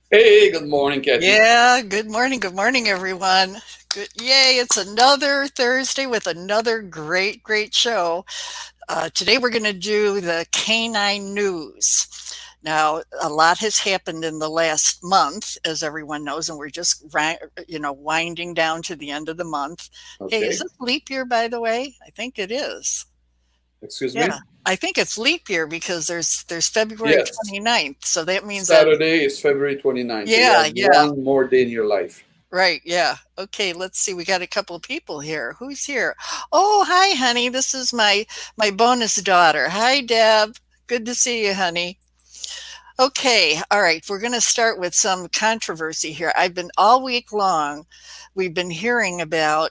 Hey, good morning, Kathy. Yeah, good morning, everyone. Good, yay, it's another Thursday with another great show. Today we're going to do the canine news. Now, a lot has happened in the last month, as everyone knows, and we're just, winding down to the end of the month. Hey, is Okay. this leap year, by the way? I think it is. Excuse Yeah, me? I think it's leap year because there's February Yes. 29th, so that means that Saturday is February 29th, so you have yeah. one more day in your life. Right, yeah. Okay, let's see. We got a couple of people here. Who's here? Oh, hi, honey. This is my bonus daughter. Hi, Deb. Good to see you, honey. Okay, all right. We're going to start with some controversy here. I've been all week long, we've been hearing about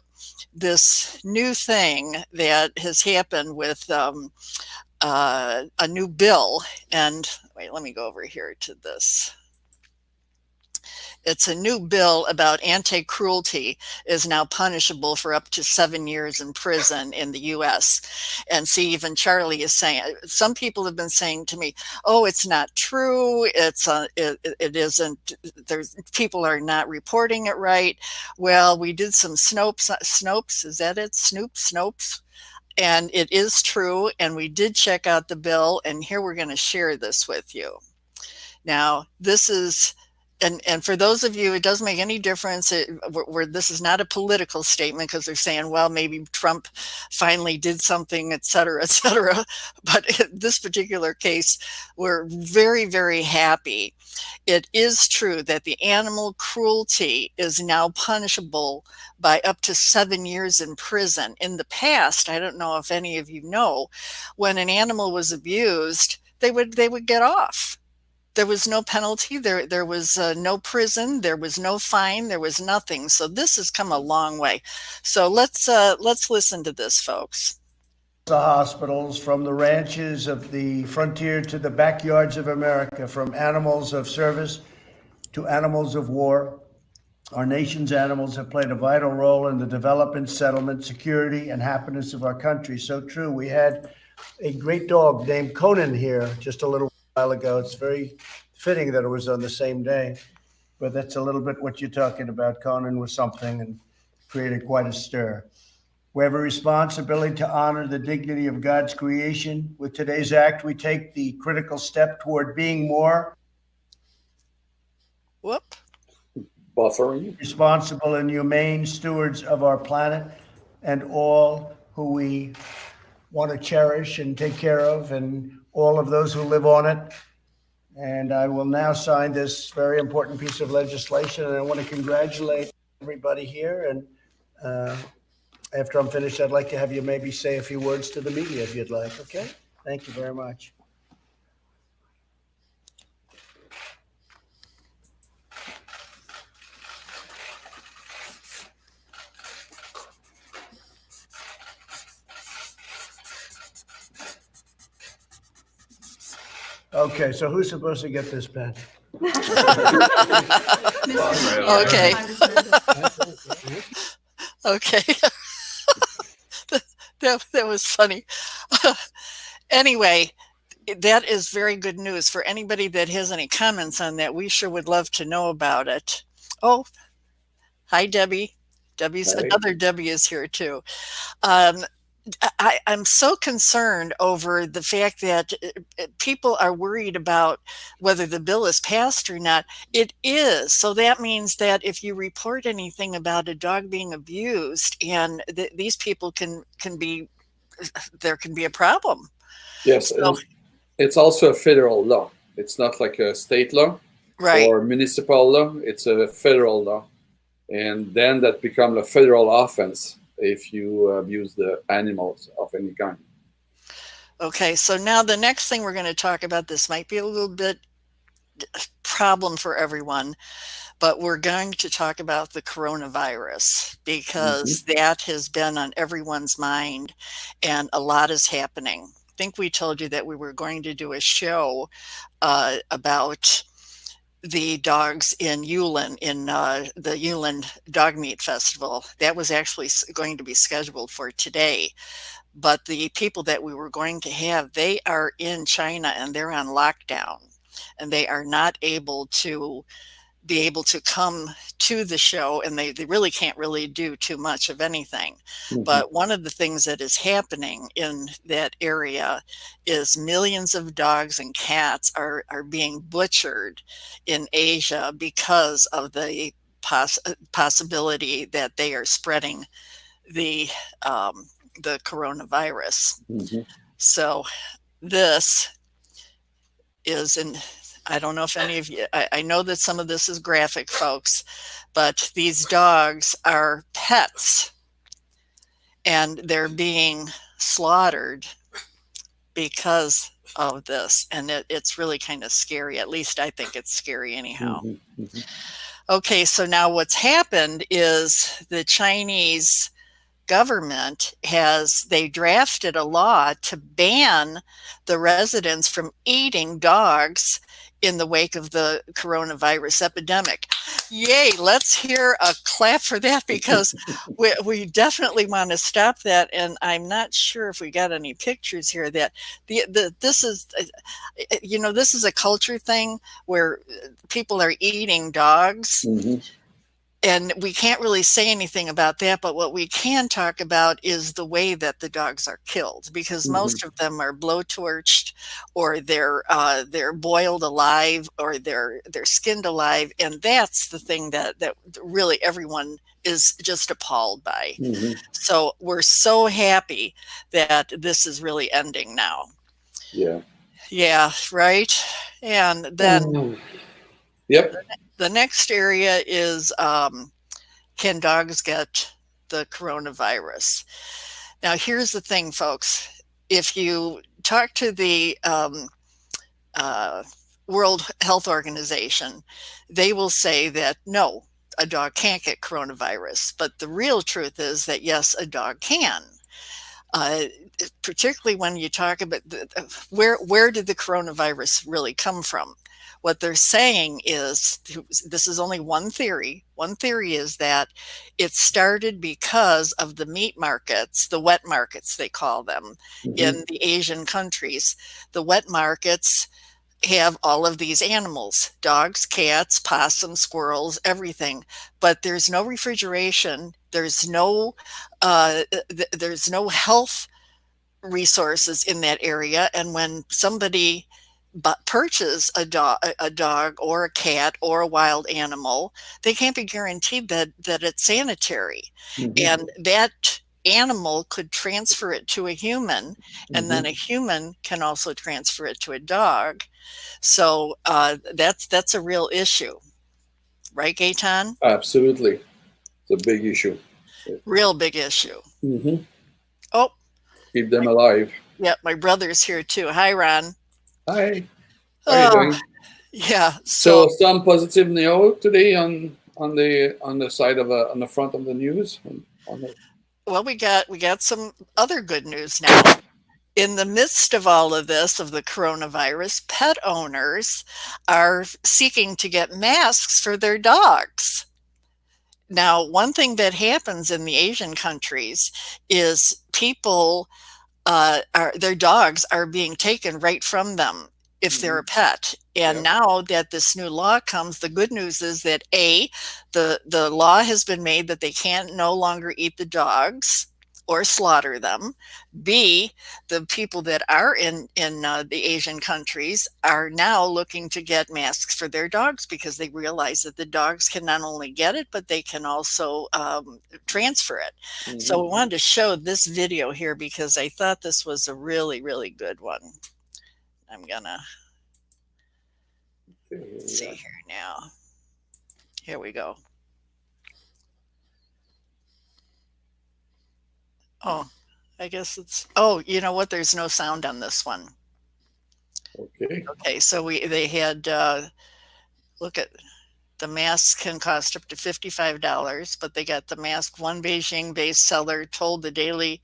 this new thing that has happened with a new bill. And wait, let me go over here to this. It's a new bill about anti-cruelty is now punishable for up to 7 years in prison in the US. And see, even Charlie is saying, some people have been saying to me, oh, it's not true. It isn't, there's people are not reporting it right. Well, we did some Snopes, is that it? Snopes. And it is true. And we did check out the bill. And here we're going to share this with you. Now, this is and for those of you, it doesn't make any difference. Where this is not a political statement because they're saying, well, maybe Trump finally did something, et cetera, et cetera. But in this particular case, we're very happy. It is true that the animal cruelty is now punishable by up to 7 years in prison. In the past, I don't know if any of you know, when an animal was abused, they would get off. There was no penalty. There was no prison. There was no fine. There was nothing. So this has come a long way. So let's listen to this, folks. The hospitals, from the ranches of the frontier to the backyards of America, from animals of service to animals of war. Our nation's animals have played a vital role in the development, settlement, security, and happiness of our country. So true. We had a great dog named Conan here just a little while ago. It's very fitting that it was on the same day, but that's a little bit what you're talking about. Conan was something and created quite a stir. We have a responsibility to honor the dignity of God's creation. With today's act, we take the critical step toward being more Whoop. Buffering. responsible and humane stewards of our planet and all who we want to cherish and take care of, and all of those who live on it. And I will now sign this very important piece of legislation. And I want to congratulate everybody here. And after I'm finished, I'd like to have you maybe say a few words to the media if you'd like. Okay? Thank you very much. Okay, so who's supposed to get this pen? Okay. Okay. That was funny. Anyway, that is very good news for anybody that has any comments on that. We sure would love to know about it. Oh, hi, Debbie. Debbie's Right? another Debbie is here too. Um, I'm so concerned over the fact that people are worried about whether the bill is passed or not. It is. So that means that if you report anything about a dog being abused, and these people can be, there can be a problem. Yes, So and it's also a federal law. It's not like a state law right. or municipal law. It's a federal law. And then that becomes a federal offense if you abuse the animals of any kind. Okay. So now the next thing we're going to talk about, this might be a little bit problem for everyone, but we're going to talk about the coronavirus Hmm. because that has been on everyone's mind and a lot is happening. I think we told you that we were going to do a show about the dogs in Yulin, in the Yulin Dog Meat Festival. That was actually going to be scheduled for today. But the people that we were going to have, they are in China and they're on lockdown and they are not able to be able to come to the show, and they really can't really do too much of anything. But one of the things that is happening in that area is millions of dogs and cats are being butchered in Asia because of the possibility that they are spreading the coronavirus. So this is I don't know if any of you, I know that some of this is graphic, folks, but these dogs are pets and they're being slaughtered because of this. And it's really kind of scary. At least I think it's scary anyhow. Okay, so now what's happened is the Chinese government they drafted a law to ban the residents from eating dogs in the wake of the coronavirus epidemic. Yay, let's hear a clap for that, because we definitely want to stop that. And I'm not sure if we got any pictures here that this is, this is a culture thing where people are eating dogs. And we can't really say anything about that, but what we can talk about is the way that the dogs are killed, because most of them are blowtorched, or they're boiled alive, or they're skinned alive, and that's the thing that really everyone is just appalled by. So we're so happy that this is really ending now. Yeah, right. And then the next area is, can dogs get the coronavirus? Now, here's the thing, folks. If you talk to the World Health Organization, they will say that no, a dog can't get coronavirus. But the real truth is that yes, a dog can. Particularly when you talk about where did the coronavirus really come from? What they're saying is, this is only one theory. One theory is that it started because of the meat markets, the wet markets, they call them, in the Asian countries. The wet markets have all of these animals, dogs, cats, possums, squirrels, everything. But there's no refrigeration. There's no health resources in that area. And when somebody purchase a dog or a cat or a wild animal, they can't be guaranteed that it's sanitary. And that animal could transfer it to a human, and then a human can also transfer it to a dog. So that's a real issue, right, Gaetan? Absolutely, it's a big issue. Real big issue. Oh, keep them alive. Yeah, my brother's here too. Hi, Ron. Hi. How are you doing? Yeah. So some positive news today on the side of on the front of the news. Well, we got some other good news now. In the midst of all of this, of the coronavirus, pet owners are seeking to get masks for their dogs. Now, one thing that happens in the Asian countries is people their dogs are being taken right from them if they're a pet. And now that this new law comes, the good news is that the law has been made that they can't no longer eat the dogs or slaughter them. B, the people that are in the Asian countries are now looking to get masks for their dogs, because they realize that the dogs can not only get it, but they can also transfer it. So we wanted to show this video here because I thought this was a really, really good one. I'm gonna see here now. Here we go. Oh, I guess it's, oh, you know what? There's no sound on this one. Okay, so they had, look at, the masks can cost up to $55, but they got the mask. One Beijing-based seller told the Daily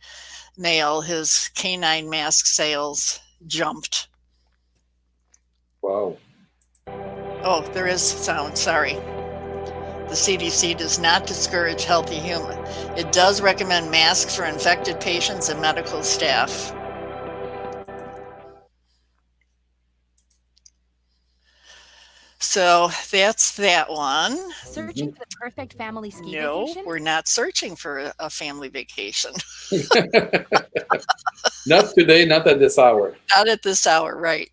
Mail his canine mask sales jumped. Wow. Oh, there is sound, sorry. The CDC does not discourage healthy humans. It does recommend masks for infected patients and medical staff. So that's that one. Searching for the perfect family ski No, vacation? we're not searching for a family vacation. Not today, not at this hour. Not at this hour, right.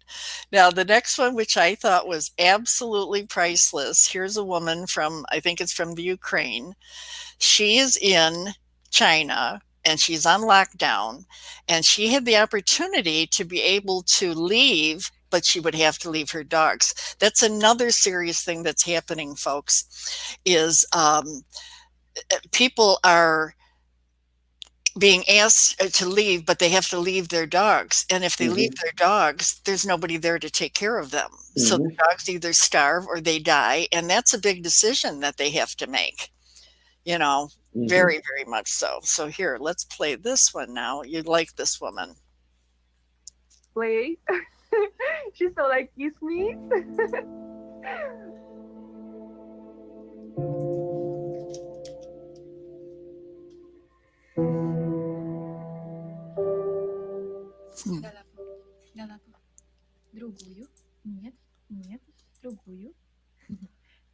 Now, the next one, which I thought was absolutely priceless. Here's a woman from, I think it's from the Ukraine. She is in China and she's on lockdown, and she had the opportunity to be able to leave, but she would have to leave her dogs. That's another serious thing that's happening, folks, is people are being asked to leave, but they have to leave their dogs. And if they leave their dogs, there's nobody there to take care of them. So the dogs either starve or they die. And that's a big decision that they have to make, you know, very, very much so. So here, let's play this one now. You'd like this woman. Play. She's so like, kiss me. Другую. Нет, нет, другую.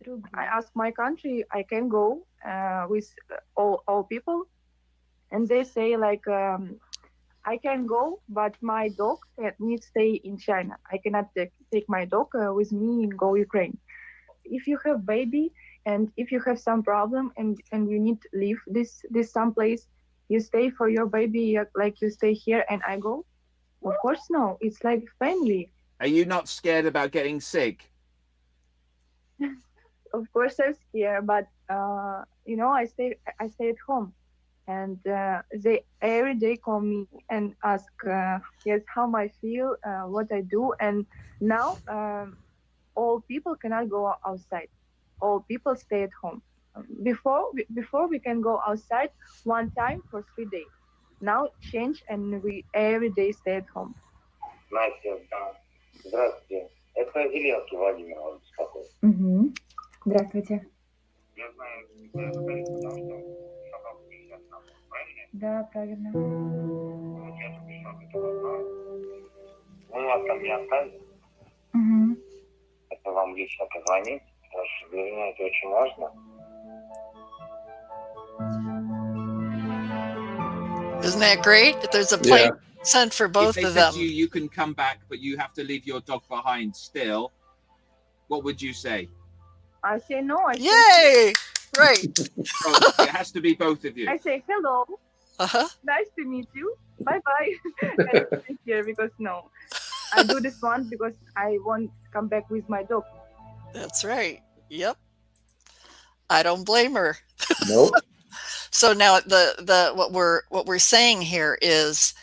Другую. I ask my country, I can go with all people, and they say like, I can go, but my dog needs stay in China. I cannot take my dog with me and go Ukraine. If you have baby and if you have some problem and you need to leave this someplace, you stay for your baby like you stay here and I go. Of course, no. It's like family. Are you not scared about getting sick? Of course, I'm scared, but you know, I stay at home, and they every day call me and ask, yes, how I feel, what I do, and now all people cannot go outside. All people stay at home. Before we can go outside one time for 3 days. Now change and we every day stay at home. Настя, здравствуйте. Это Зеленский Владимир вам беспокоит. Угу. Здравствуйте. Я знаю, вы говорите, потому что собаку сейчас на правильно? Да, правильно. Вот я только что это узнал. Вы вас там не оставили? Угу. Это вам лично позвонить, потому что для меня это очень важно. Isn't that great? There's a plane sent for both if they of said them. to you, you can come back, but you have to leave your dog behind still, what would you say? I say no. I Yay! Right. So it has to be both of you. I say hello. Uh-huh. Nice to meet you. Bye bye. And I stay here because no, I do this one because I want to come back with my dog. That's right. Yep. I don't blame her. Nope. So now the what we're saying here is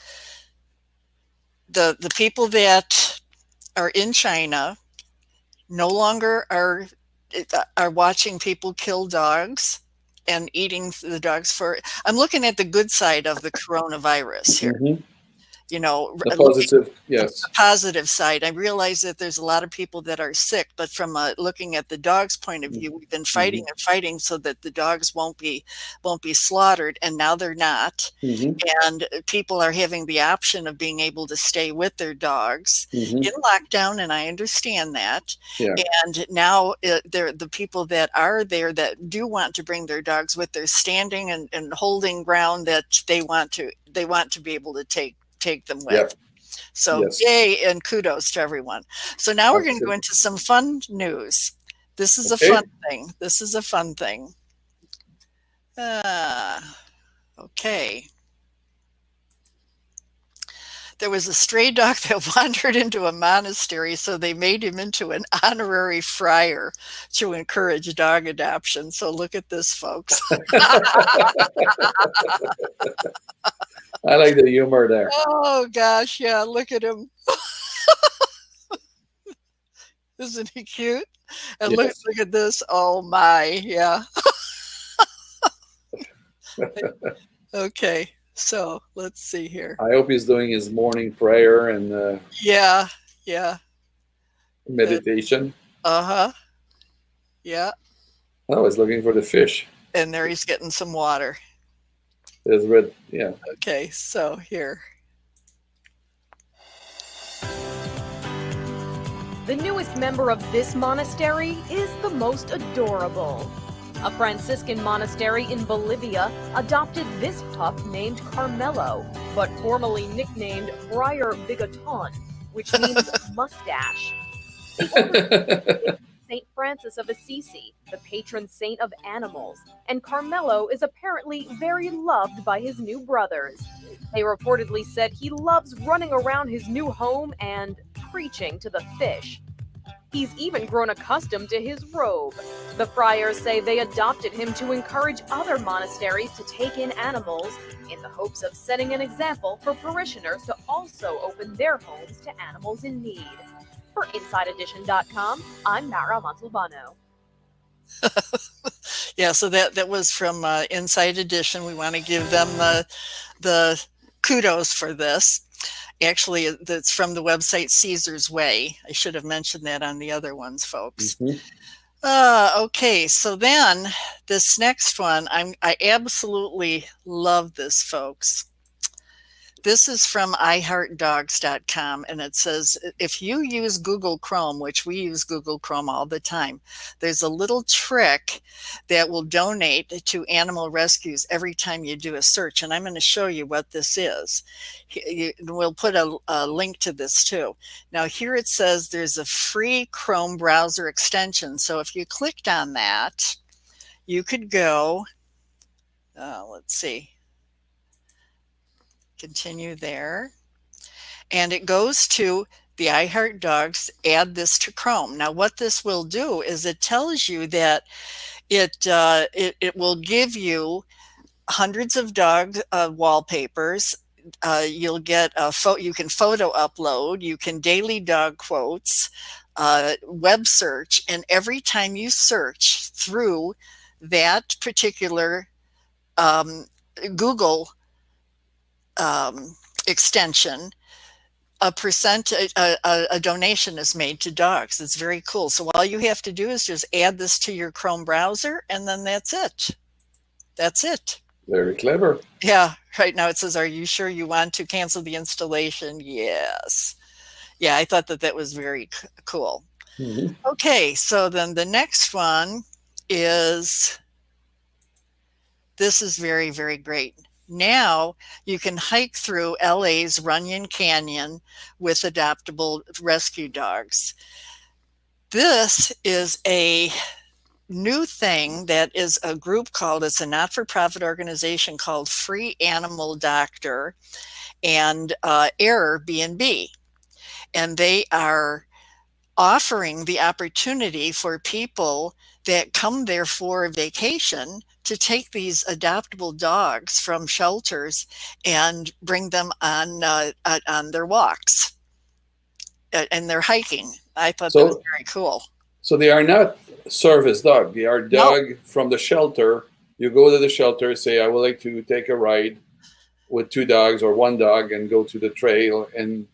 the people that are in China no longer are watching people kill dogs and eating the dogs for. I'm looking at the good side of the coronavirus here. You know, The positive, yes. The positive side. I realize that there's a lot of people that are sick, but from looking at the dog's point of view, we've been fighting and fighting so that the dogs won't be slaughtered, and now they're not. And people are having the option of being able to stay with their dogs in lockdown, and I understand that. Yeah. And now they're the people that are there that do want to bring their dogs with. They're standing and holding ground that they want to be able to take them with. Yep. So yay and kudos to everyone. So now we're going to go into some fun news. This is a fun thing. This is a fun thing. Okay. There was a stray dog that wandered into a monastery, so they made him into an honorary friar to encourage dog adoption. So look at this, folks. I like the humor there. Oh, gosh. Yeah, look at him. Isn't he cute? And look at this. Oh, my. Yeah. Okay. So let's see here. I hope he's doing his morning prayer and Yeah. meditation. Yeah. Oh, he's looking for the fish. And there he's getting some water. There's red, yeah. Okay, so here. The newest member of this monastery is the most adorable. A Franciscan monastery in Bolivia adopted this pup named Carmelo, but formally nicknamed Friar Bigoton, which means mustache. Saint Francis of Assisi, the patron saint of animals, and Carmelo is apparently very loved by his new brothers. They reportedly said he loves running around his new home and preaching to the fish. He's even grown accustomed to his robe. The friars say they adopted him to encourage other monasteries to take in animals in the hopes of setting an example for parishioners to also open their homes to animals in need. For InsideEdition.com, I'm Nara Montalbano. Yeah, so that was from Inside Edition. We want to give them the kudos for this. Actually, that's from the website Caesar's Way. I should have mentioned that on the other ones, folks. Okay, so then this next one, I absolutely love this, folks. This is from iHeartDogs.com, and it says, if you use Google Chrome, which we use Google Chrome all the time, there's a little trick that will donate to animal rescues every time you do a search. And I'm going to show you what this is. We'll put a link to this too. Now here it says there's a free Chrome browser extension. So if you clicked on that, you could go, let's see. Continue there, and it goes to the iHeartDogs, add this to Chrome. Now what this will do is it tells you that it will give you hundreds of dog wallpapers. You'll get you can photo upload, you can daily dog quotes, web search, and every time you search through that particular Google extension, a donation is made to dogs. It's very cool. So all you have to do is just add this to your Chrome browser, and then that's it. That's it. Very clever. Yeah. Right now it says, are you sure you want to cancel the installation? Yes. Yeah, I thought that was very cool. Mm-hmm. Okay, so then the next one is, this is very, very great. Now you can hike through LA's Runyon Canyon with adoptable rescue dogs. This is a new thing that is a group called, it's a not-for-profit organization called Free Animal Doctor and Airbnb. And they are offering the opportunity for people that come there for a vacation to take these adoptable dogs from shelters and bring them on their walks and their hiking. I thought that was very cool. So they are not service dog. They are dog from the shelter. You go to the shelter, say, I would like to take a ride with 2 dogs or 1 dog and go to the trail and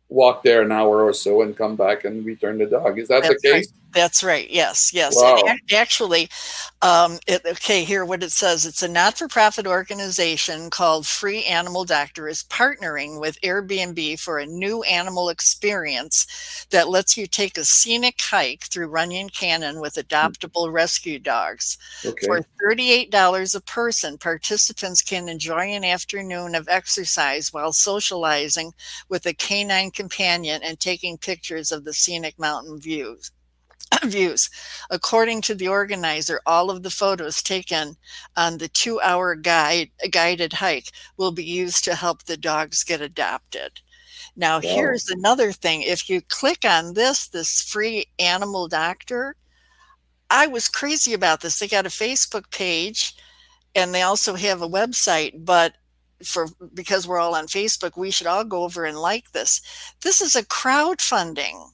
walk there an hour or so and come back and return the dog. Is that the case? Right. That's right. Yes. Yes. Wow. And actually, okay, here what it says, it's a not-for-profit organization called Free Animal Doctor is partnering with Airbnb for a new animal experience that lets you take a scenic hike through Runyon Canyon with adoptable rescue dogs. Okay. For $38 a person, participants can enjoy an afternoon of exercise while socializing with a canine companion and taking pictures of the scenic mountain views. According to the organizer, all of the photos taken on the 2-hour guided hike will be used to help the dogs get adopted. Now, here's another thing. If you click on this Free Animal Doctor, I was crazy about this. They got a Facebook page and they also have a website, but because we're all on Facebook, we should all go over and like this. This is a crowdfunding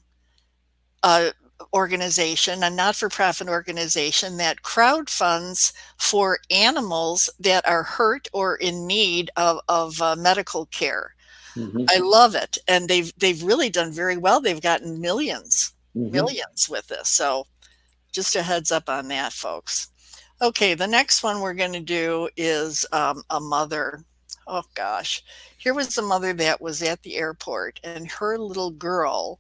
organization, a not-for-profit organization that crowdfunds for animals that are hurt or in need of medical care. Mm-hmm. I love it, and they've really done very well. They've gotten millions with this. So, just a heads up on that, folks. Okay, the next one we're going to do is a mother. Oh gosh, here was a mother that was at the airport, and her little girl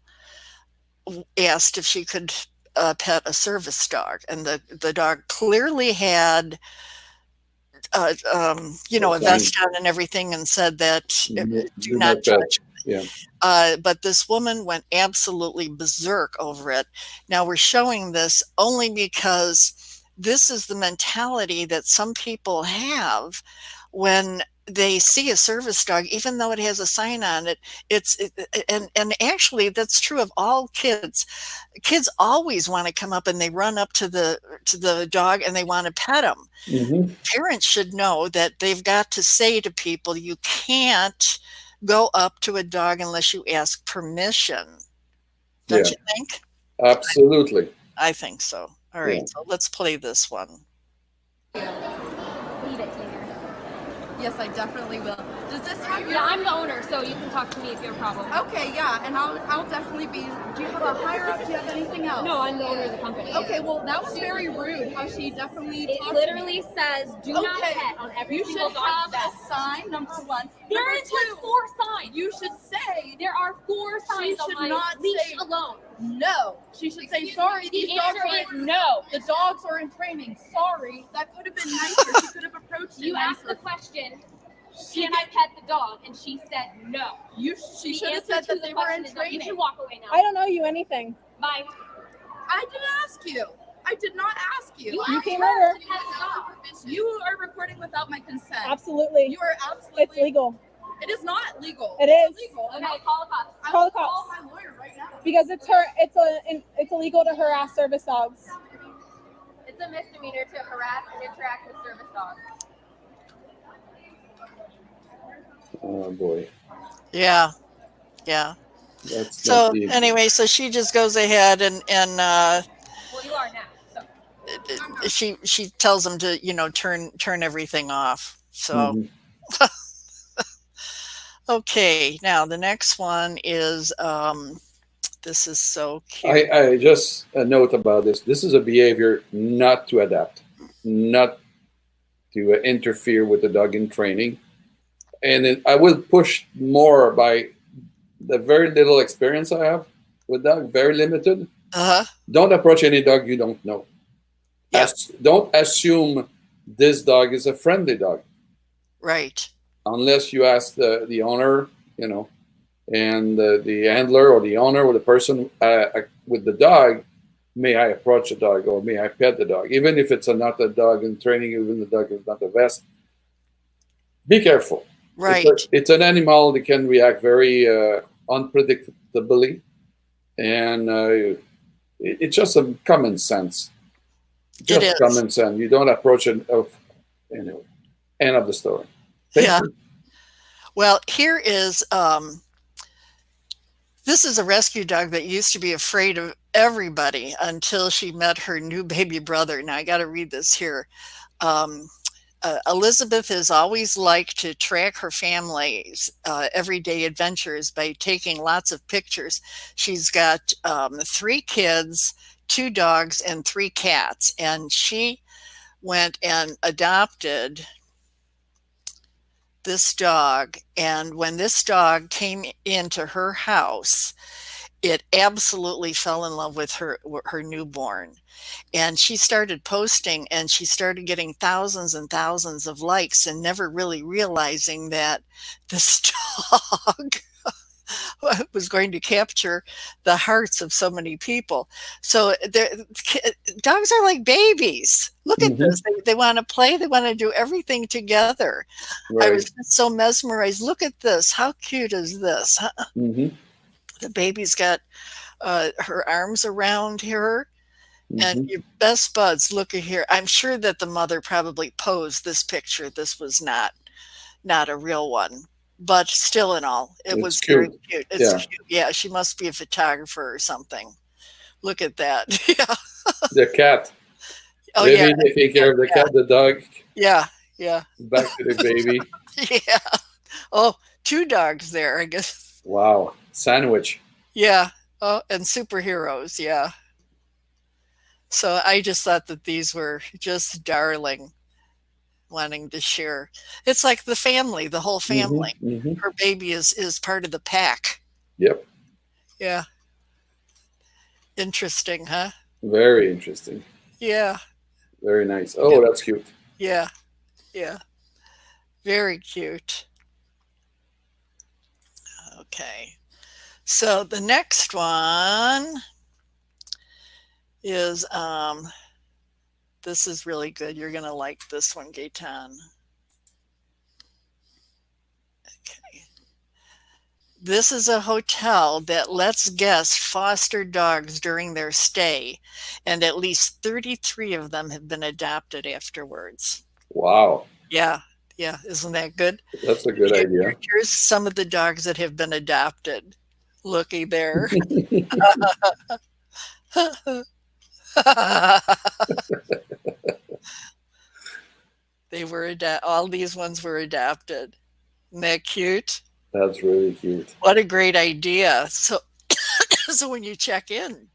asked if she could pet a service dog, and the dog clearly had a vest on and everything, and said that do not touch. Yeah. But this woman went absolutely berserk over it. Now we're showing this only because this is the mentality that some people have when they see a service dog, even though it has a sign on it. And actually that's true of all kids. Kids always want to come up and they run up to the dog and they want to pet him. Mm-hmm. Parents should know that they've got to say to people, you can't go up to a dog unless you ask permission. Don't you think? Absolutely. I think so. All right, Yeah. so let's play this one. Yes, I definitely will. Does this have your... Yeah, I'm the owner, so you can talk to me if you have a problem. Okay, yeah, and I'll definitely be... Do you have a higher up? Do you have anything else? No, I'm the owner of the company. Okay, well, that was very rude how she definitely It talked literally to me. says, do not pet on every You single should dog's have vest. a sign, number one. There Number is two, like 4 signs. you should say... There are 4 signs on should my not leash say- alone. No. She should say, sorry, The these dogs answer are... is no. The dogs are in training. Sorry. That could have been nicer. She could have approached it You asked the nicer. question, can I pet the dog? And she said no. She The should have answer said to that the they were question in is no. You training. can walk away now. I don't know you anything. Bye. I did ask you. I did not ask you. You You asked came her over. to pet the dog. You are recording without my consent. Absolutely. You are absolutely. It's legal. It is not legal. It It's is. illegal. Okay, call the cops. I Call will the cops. call my lawyer right now. Because it's illegal to harass service dogs. It's a misdemeanor to harass and interact with service dogs. Oh boy. Yeah. That's So not the... anyway, so she just goes ahead and Well, you are now. So. she tells him to turn everything off. So Mhm. okay, now the next one is this is so cute. I just a note about this. This is a behavior not to adapt, not to interfere with the dog in training. And I will push more by the very little experience I have with dog, very limited. Uh-huh. Don't approach any dog you don't know. Yep. Don't assume this dog is a friendly dog Right. unless you ask the owner, and the handler or the owner or the person with the dog, may I approach the dog or may I pet the dog? Even if it's not a dog in training, even the dog is not a vest. Be careful. Right. It's an animal that can react very unpredictably, and it's just some common sense. Just is. common sense. You don't approach it anyway. End of the story. Thank Yeah. you. Well, here is this is a rescue dog that used to be afraid of everybody until she met her new baby brother. Now I got to read this here. Elizabeth has always liked to track her family's everyday adventures by taking lots of pictures. She's got 3 kids, 2 dogs, and 3 cats. And she went and adopted this dog. And when this dog came into her house, it absolutely fell in love with her newborn. And she started posting and she started getting thousands and thousands of likes and never really realizing that this dog was going to capture the hearts of so many people. So dogs are like babies. Look at this. They want to play. They want to do everything together. Right. I was just so mesmerized. Look at this. How cute is this? Mm-hmm. The baby's got her arms around her. And your best buds, look at here. I'm sure that the mother probably posed this picture. This was not a real one, but still in all, it was very cute. It's cute. Yeah, she must be a photographer or something. Look at that. Yeah. The cat. Oh, Maybe yeah. taking care of the cat, the dog. Yeah. Back to the baby. Yeah. Oh, 2 dogs there, I guess. Wow. Sandwich. Yeah. Oh, and superheroes. Yeah. So I just thought that these were just darling, wanting to share. It's like the family, the whole family. Mm-hmm. Her baby is part of the pack. Yep. Yeah. Interesting, huh? Very interesting. Yeah, Very nice. Oh, that's cute. yeah, yeah. Very cute. Okay. So the next one is this is really good. You're gonna like this one, Gaetan. Okay. This is a hotel that lets guests foster dogs during their stay, and at least 33 of them have been adopted afterwards. Wow. Yeah, yeah, isn't that good? That's a good idea. Here's some of the dogs that have been adopted. Looky there. They were all these ones were adopted. Isn't that cute? That's really cute. What a great idea. So so when you check in,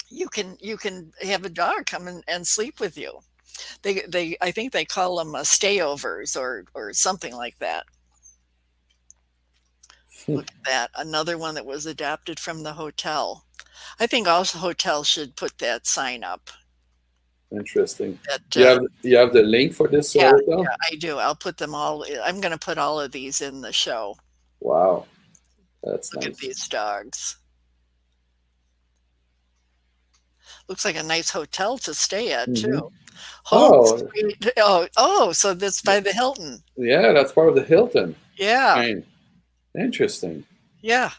you can have a dog come and sleep with you. They I think they call them stayovers or something like that. Look at that. Another one that was adopted from the hotel. I think also hotels should put that sign up. Interesting. That, You have the link for this yeah, hotel? yeah, I do. I'll put them all. I'm going to put all of these in the show. Wow. That's Look nice. at these dogs. Looks like a nice hotel to stay at, too. Oh. Oh, so that's by the Hilton. Yeah, that's part of the Hilton. Yeah. Right. Interesting. Yeah.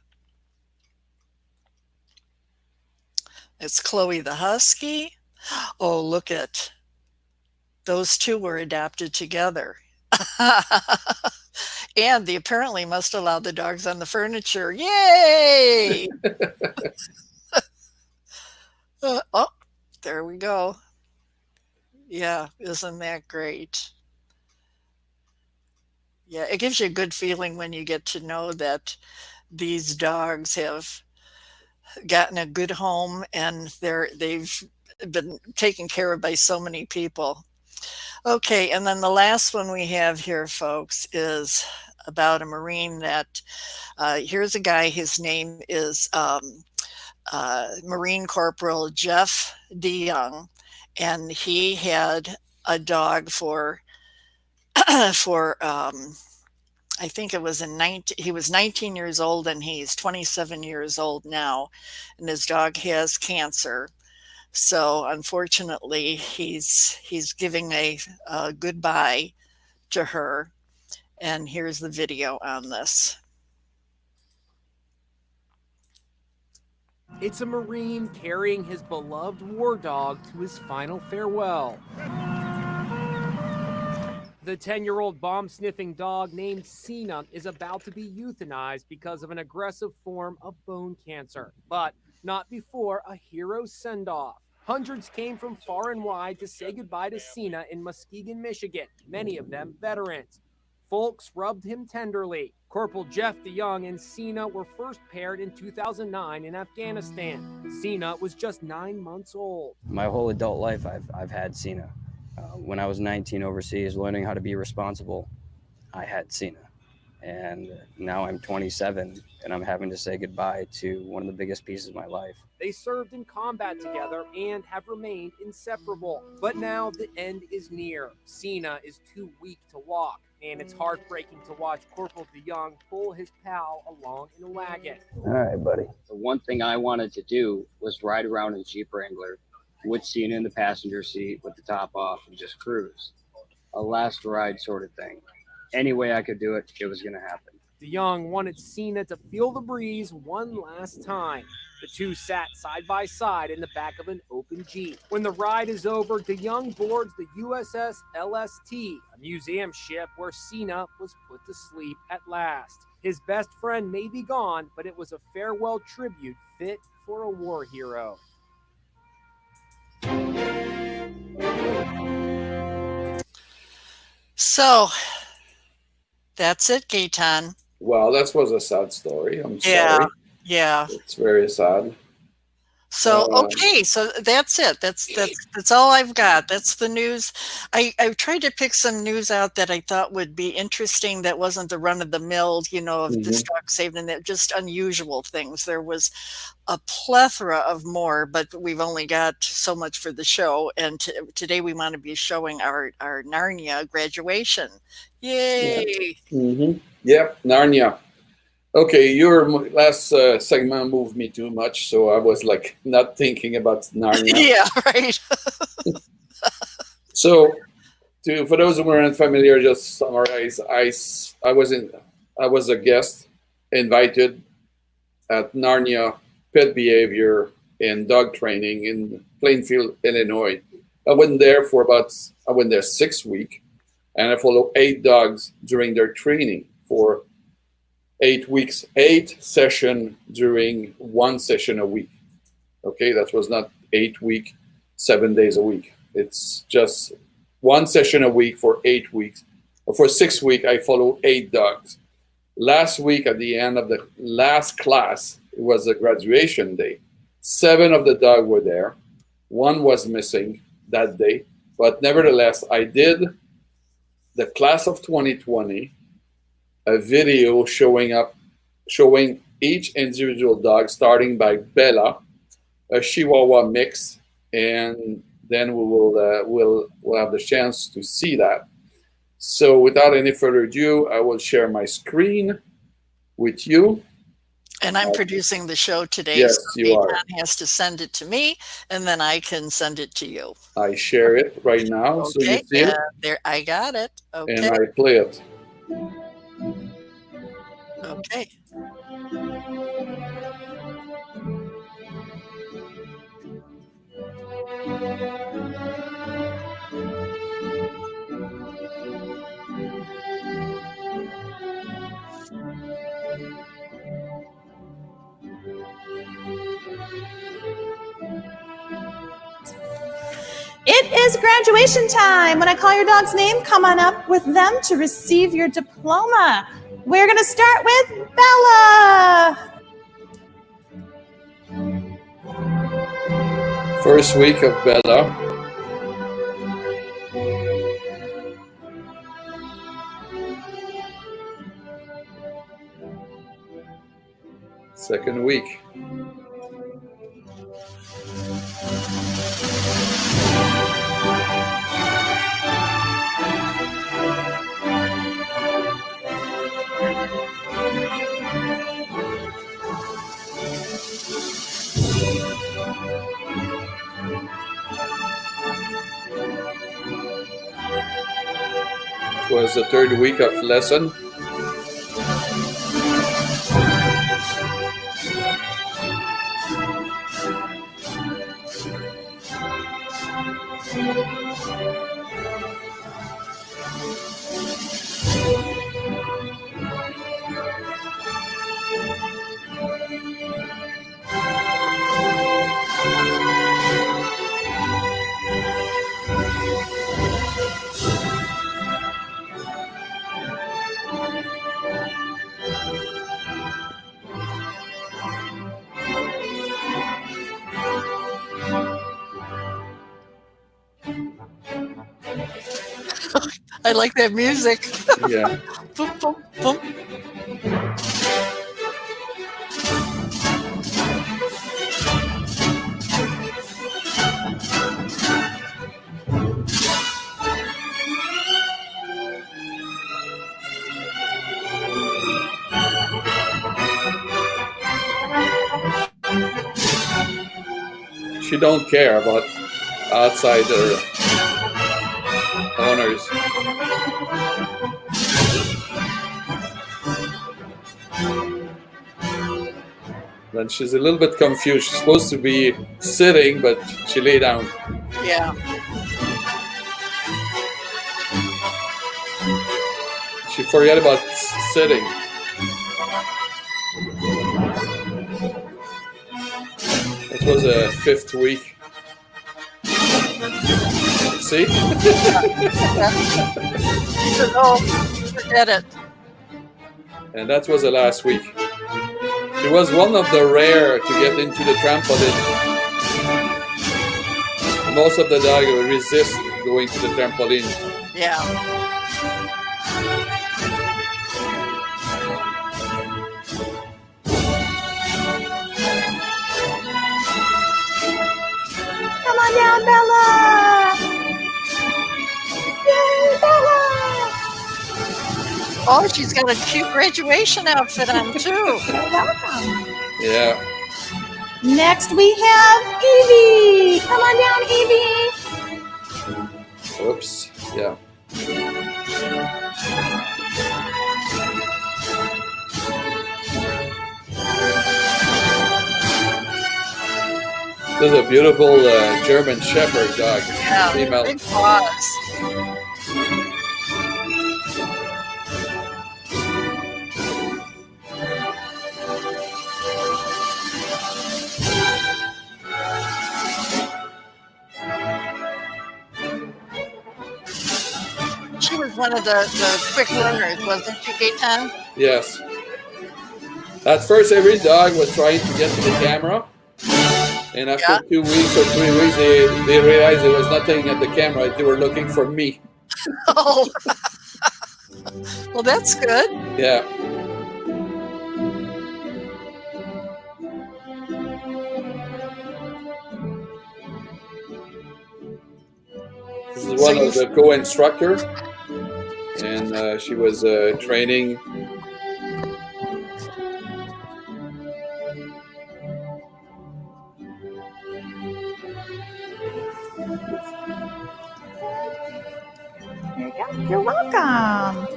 It's Chloe the Husky. Oh, look at those two were adopted together. And they apparently must allow the dogs on the furniture. Yay! Oh, there we go. Yeah, isn't that great? Yeah, it gives you a good feeling when you get to know that these dogs have gotten a good home and they've been taken care of by so many people. Okay, and then the last one we have here, folks, is about a Marine that here's a guy. His name is Marine Corporal Jeff DeYoung, and he had a dog for I think it was he was 19 years old and he's 27 years old now, and his dog has cancer. So unfortunately, he's giving a goodbye to her. And here's the video on this. It's a Marine carrying his beloved war dog to his final farewell. The 10-year-old bomb-sniffing dog named Cena is about to be euthanized because of an aggressive form of bone cancer, but not before a hero send-off. Hundreds came from far and wide to say goodbye to Cena in Muskegon, Michigan, many of them veterans. Folks rubbed him tenderly. Corporal Jeff DeYoung and Cena were first paired in 2009 in Afghanistan. Cena was just 9 months old. My whole adult life, I've had Cena. When I was 19 overseas, learning how to be responsible, I had Cena. And now I'm 27, and I'm having to say goodbye to one of the biggest pieces of my life. They served in combat together and have remained inseparable. But now the end is near. Cena is too weak to walk, and it's heartbreaking to watch Corporal DeYoung pull his pal along in a wagon. All right, buddy. The one thing I wanted to do was ride around in a Jeep Wrangler with Cena in the passenger seat with the top off and just cruise. A last ride sort of thing. Any way I could do it, it was going to happen. DeYoung wanted Cena to feel the breeze one last time. The two sat side by side in the back of an open Jeep. When the ride is over, DeYoung boards the USS LST, a museum ship where Cena was put to sleep at last. His best friend may be gone, but it was a farewell tribute fit for a war hero. So that's it, Gaetan. Well, that was a sad story. I'm Yeah, sorry. yeah. It's very sad. So okay, so that's it. That's all I've got. That's the news. I tried to pick some news out that I thought would be interesting. That wasn't the run of the mill, of this dog saved, and that just unusual things. There was a plethora of more, but we've only got so much for the show. And today we want to be showing our Narnia graduation. Yay! Yep, Narnia. Okay, your last segment moved me too much, so I was like not thinking about Narnia. Yeah, right. So, for those who weren't familiar, just summarize. I was a guest invited at Narnia Pet Behavior and Dog Training in Plainfield, Illinois. I went there 6 weeks, and I followed 8 dogs during their training for 8 weeks, 8 sessions during 1 session a week. Okay, that was not 8 weeks, 7 days a week. It's just 1 session a week for 8 weeks. For 6 weeks, I followed 8 dogs. Last week, at the end of the last class, it was a graduation day. 7 of the dogs were there. 1 was missing that day. But nevertheless, I did the class of 2020, a video showing each individual dog, starting by Bella, a Chihuahua mix, and then we'll have the chance to see that. So without any further ado, I will share my screen with you. And I'm producing the show today. Yes, so you are. Eitan has to send it to me, and then I can send it to you. I share it right now, so you see it. There, I got it. Okay. And I play it. Okay. It is graduation time. When I call your dog's name, come on up with them to receive your diploma. We're going to start with Bella. First week of Bella. Second week. It was the third week of lesson. I like that music. Yeah. Boom, boom, boom. She don't care about outsider owners. Then she's a little bit confused. She's supposed to be sitting, but she lay down. Yeah. She forgot about sitting. It was a 5th week. See? Oh, forget it. And that was the last week. She was one of the rare to get into the trampoline most of the dog will resist going to the trampoline. Yeah. Come on down, Bella. Yay, Bella. Oh, she's got a cute graduation outfit on too. You're welcome. Yeah. Next we have Evie. Come on down, Evie. Oops. Yeah. This is a beautiful German Shepherd dog. Yeah, Female. big paws. She was one of the quick learners, wasn't she, Gaetan? Yes. At first, every dog was trying to get to the camera. And after 2 weeks or 3 weeks, they realized there was nothing at the camera. They were looking for me. Oh. Well, that's good. Yeah. This is one of the co-instructors. And she was training. There you go. You're welcome.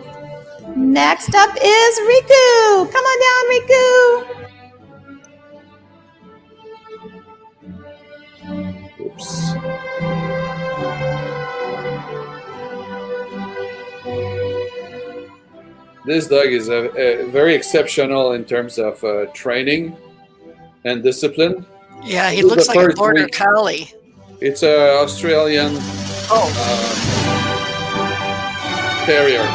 Next up is Riku. Come on down, Riku. Oops. This dog is very exceptional in terms of training and discipline. Yeah, he This is looks the like a first border week. collie. It's an Australian terrier.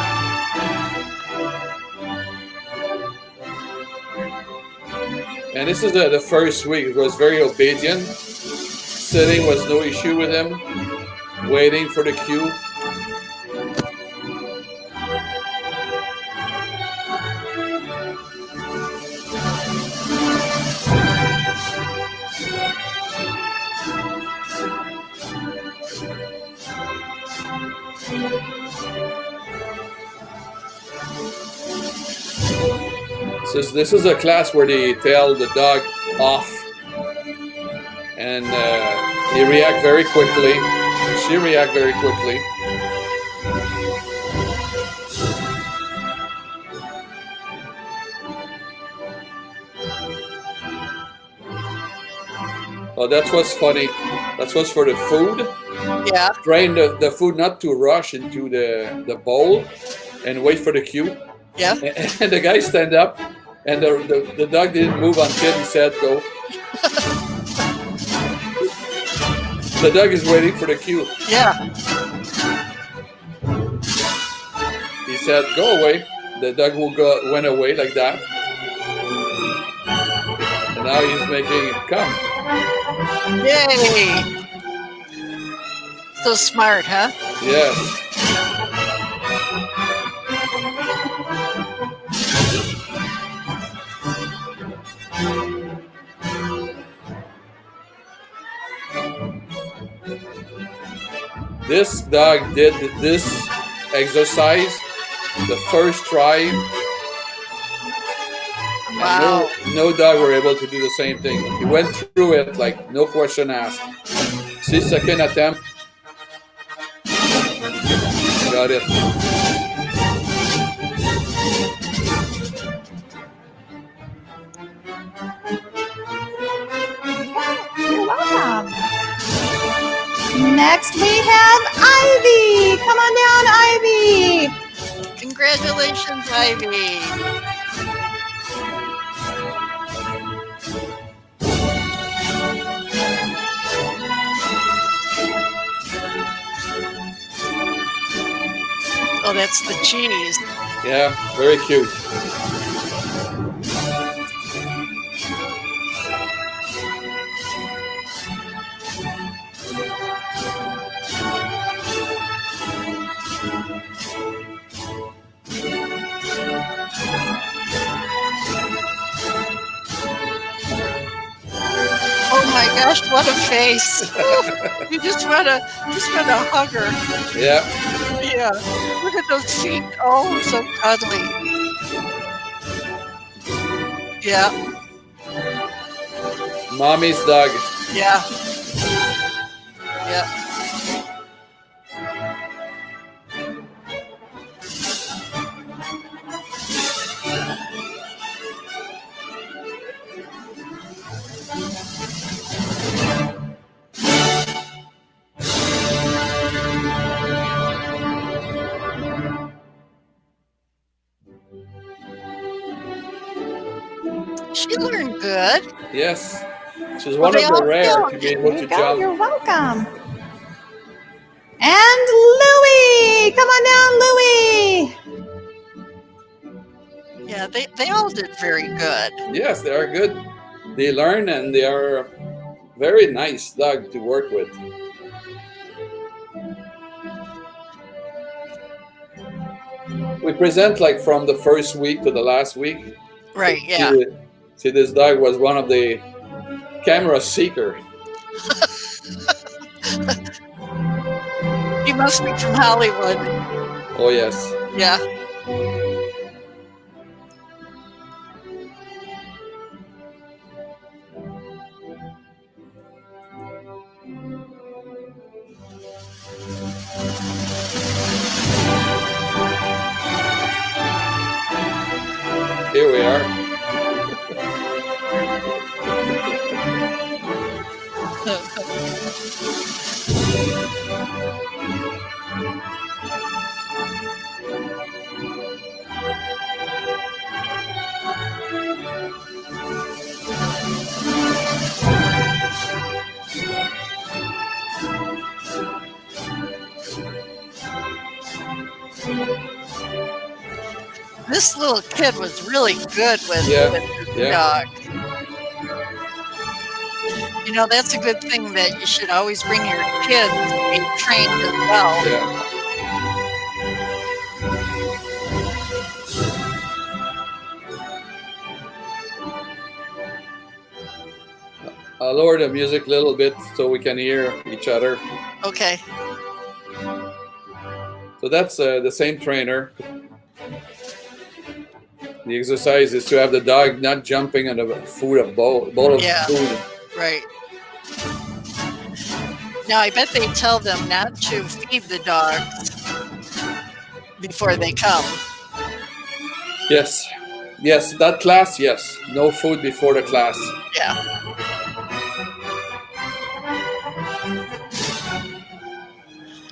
And this is the first week. It was very obedient. Sitting was no issue with him. Waiting for the cue. So this is a class where they tell the dog off, and he react very quickly. She react very quickly. Oh, that's what's funny. That's what's for the food. Yeah. Train the food not to rush into the bowl and wait for the cue. Yeah. And the guy stand up, and the dog didn't move until he said go. The dog is waiting for the cue. Yeah. He said go away. The dog went away like that. And now he's making it come. Yay! So smart, huh? Yes. This dog did this exercise the first try. Wow. No dog were able to do the same thing. He went through it like no question asked. See, second attempt. Got it. You're welcome. Next we have Ivy. Come on down, Ivy. Congratulations, Ivy. Oh, that's the cheese. Yeah, very cute. gosh, what a face! You just want to hug her. Yeah. Yeah. Look at those feet. Oh, so cuddly. Yeah. Mommy's dog. Yeah. Yeah. She learned good. Yes. She's Well, one of they all the rare do. to be able There to you go. jump. You're welcome. And Louie, come on down, Louie. Yeah, they all did very good. Yes, they are good. They learn and they are very nice dog to work with. We present like from the first week to the last week. Right, yeah. See, this dog was one of the camera seeker. He must be from Hollywood. Oh yes. Yeah. Here we are. This little kid was really good with his yeah. dog. You know, that's a good thing that you should always bring your kids to be trained as well. Yeah. I'll lower the music a little bit so we can hear each other. Okay. So that's the same trainer. The exercise is to have the dog not jumping on a bowl of Yeah. food. Right. Now, I bet they tell them not to feed the dogs before they come. Yes. Yes, that class, yes. No food before the class. Yeah.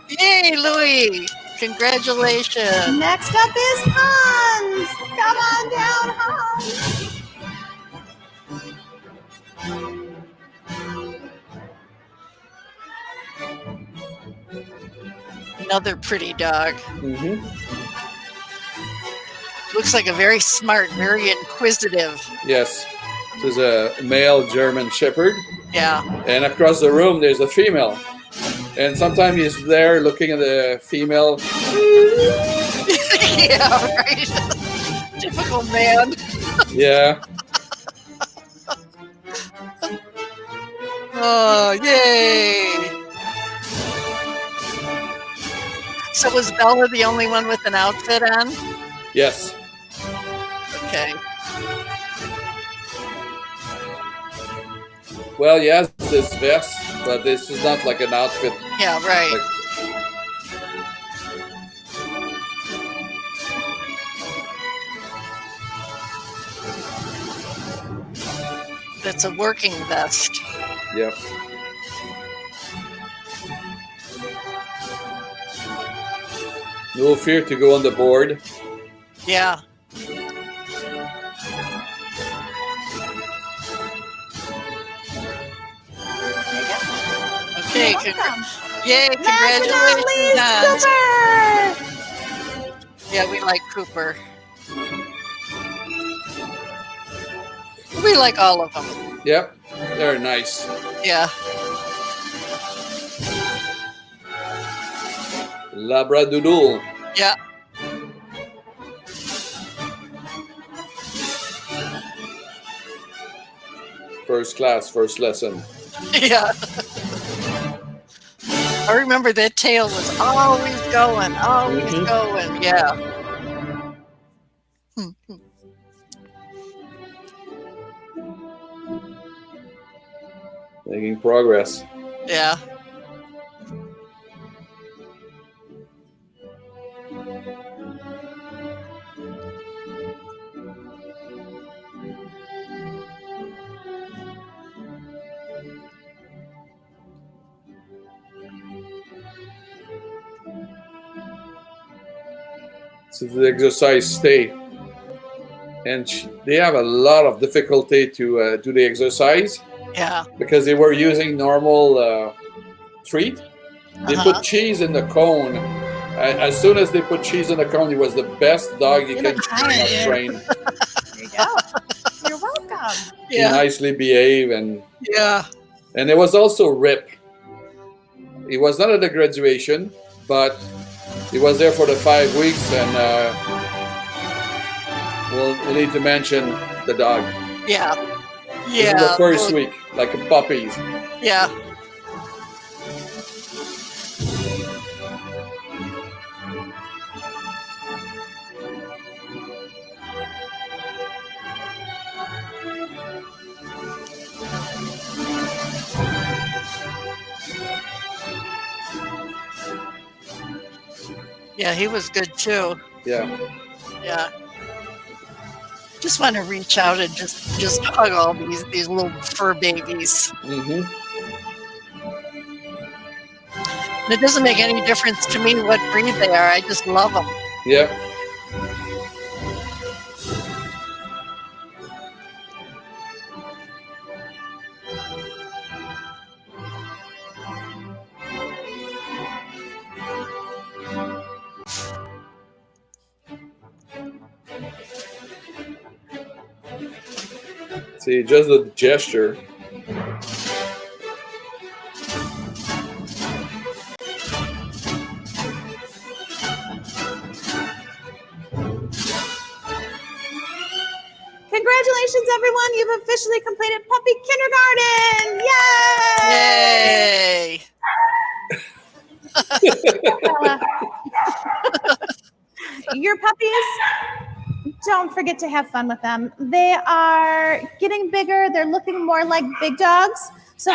Yay, Louis! Congratulations. Next up is Hans. Come on down, Hans. Another pretty dog. Mm-hmm. Looks like a very smart, very inquisitive. Yes. This is a male German Shepherd. Yeah. And across the room, there's a female. And sometimes he's there looking at the female. Yeah, right. Typical man. Yeah. Oh, yay. So was Bella the only one with an outfit on? Yes. Okay. Well, yes, this vest, but this is not like an outfit. Yeah, right. Like, That's a working vest. yep. No fear to go on the board. Yeah. Okay. Yay, congratulations, Hans. Yeah, we like Cooper. We like all of them. Yep. They're nice. Yeah. Labradoodle. Yeah. First class, first lesson. Yeah. I remember that tail was always going, always going. Yeah. Making progress. Yeah. So the exercise stay, and they have a lot of difficulty to do the exercise. Yeah. Because they were using normal treat. They put cheese in the cone. As soon as they put cheese in the cone, it was the best dog you can train. There you go. You're welcome. He nicely behave, and yeah. And there was also Rip. He was not at the graduation, but he was there for the 5 weeks, and we'll need to mention the dog. Yeah. This is the first week, like puppies. Yeah. Yeah, he was good too. Yeah. Yeah. Just want to reach out and just hug all these little fur babies. Mm-hmm. And it doesn't make any difference to me what breed they are. I just love them. Yeah. See, just the gesture. Congratulations, everyone. You've officially completed puppy kindergarten. Yay! Your puppies, don't forget to have fun with them. They are getting bigger. They're looking more like big dogs. So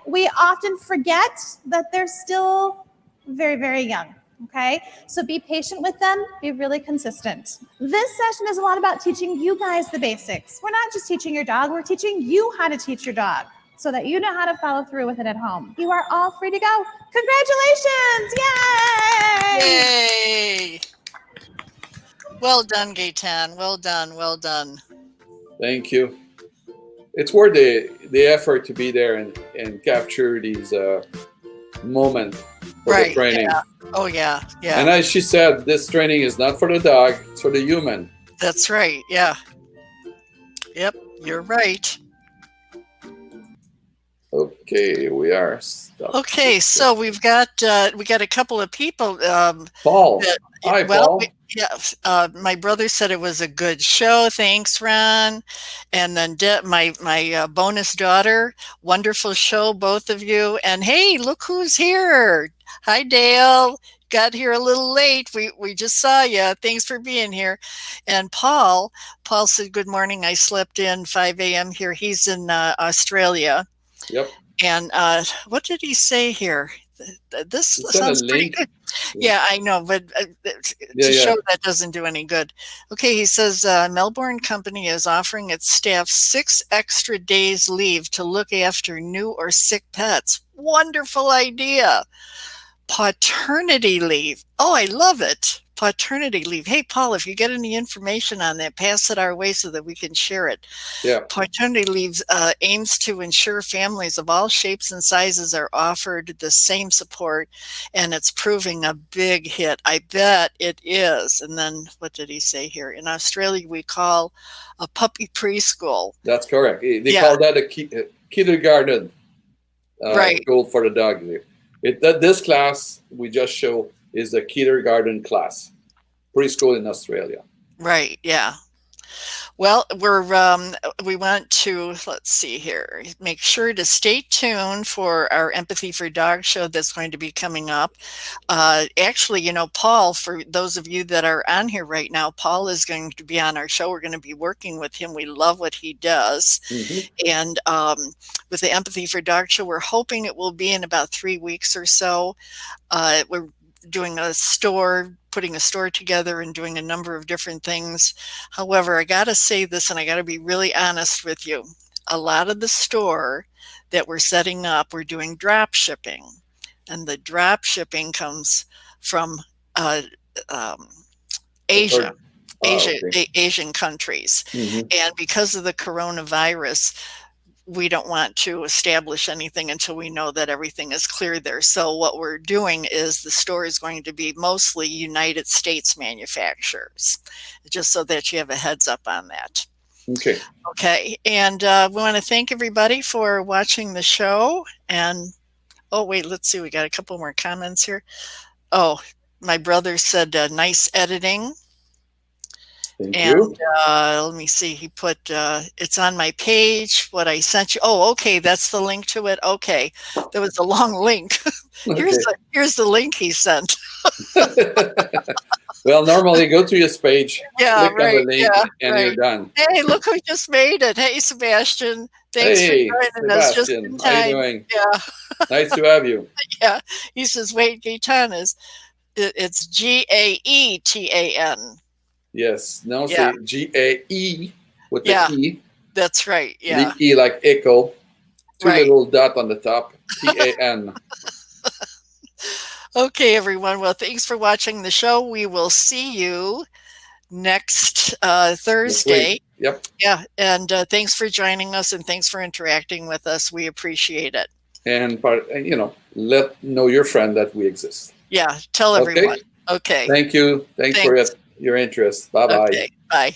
we often forget that they're still very, very young. Okay, so be patient with them, be really consistent. This session is a lot about teaching you guys the basics. We're not just teaching your dog, we're teaching you how to teach your dog so that you know how to follow through with it at home. You are all free to go. Congratulations! Yay! Yay! Well done, Gaetan. Well done, well done. Thank you. It's worth the effort to be there and capture these moments for the training. Yeah. Oh, yeah, yeah. And as she said, this training is not for the dog, it's for the human. That's right, yeah. Yep, you're right. Okay, we are stuck. Okay, so we got a couple of people. Paul. Hi, Paul. My brother said it was a good show. Thanks, Ron. And then my bonus daughter, wonderful show, both of you. And hey, look who's here. Hi, Dale. Got here a little late. We just saw you. Thanks for being here. And Paul said, good morning. I slept in 5 a.m. here. He's in Australia. Yep. And what did he say here? This sounds pretty good. Yeah, I know, but to show that doesn't do any good. Okay, he says Melbourne Company is offering its staff 6 extra days leave to look after new or sick pets. Wonderful idea. Paternity leave. Oh, I love it. Paternity leave. Hey, Paul, if you get any information on that, pass it our way so that we can share it. Yeah. Paternity leave aims to ensure families of all shapes and sizes are offered the same support, and it's proving a big hit. I bet it is. And then what did he say here? In Australia, we call a puppy preschool. That's correct. They call that a kindergarten school for the dog. This class we just showed is the kindergarten class, preschool in Australia. Right, yeah. Well, we want to, let's see here, make sure to stay tuned for our Empathy for Dogs show that's going to be coming up. Actually, you know, Paul, for those of you that are on here right now, Paul is going to be on our show. We're going to be working with him. We love what he does. And with the Empathy for Dogs show, we're hoping it will be in about 3 weeks or so. We're doing a store, putting a store together and doing a number of different things. However, I got to say this, and I got to be really honest with you. A lot of the store that we're setting up, we're doing drop shipping, and the drop shipping comes from Asia. Asian countries. And because of the coronavirus, we don't want to establish anything until we know that everything is clear there. So what we're doing is the store is going to be mostly United States manufacturers, just so that you have a heads up on that. Okay. Okay. And we want to thank everybody for watching the show. And, oh, wait, let's see. We got a couple more comments here. Oh, my brother said nice editing. Thank and you. let me see, he put it's on my page what I sent you. Oh, okay, that's the link to it. Okay, there was a long link. Here's the link he sent. Well, normally go to your page, Yeah, click right. on the link, and you're done. Hey, look who just made it. Hey, Sebastian, thanks Hey, for joining us just in Sebastian, how you time. doing? Yeah. Nice to have you. Yeah, he says Wade Gaetan it's Gaetan. Yes. Now Yeah. say Gae with the Yeah. E. That's right. Yeah. The E like echo. Two Right. little dot on the top. TAN. Okay, everyone. Well, thanks for watching the show. We will see you next Thursday. Yep. Yeah, and thanks for joining us, and thanks for interacting with us. We appreciate it. And let know your friend that we exist. Yeah, tell Okay. everyone. Okay. Thank you. Thanks for your interest. Bye bye. Okay. Bye.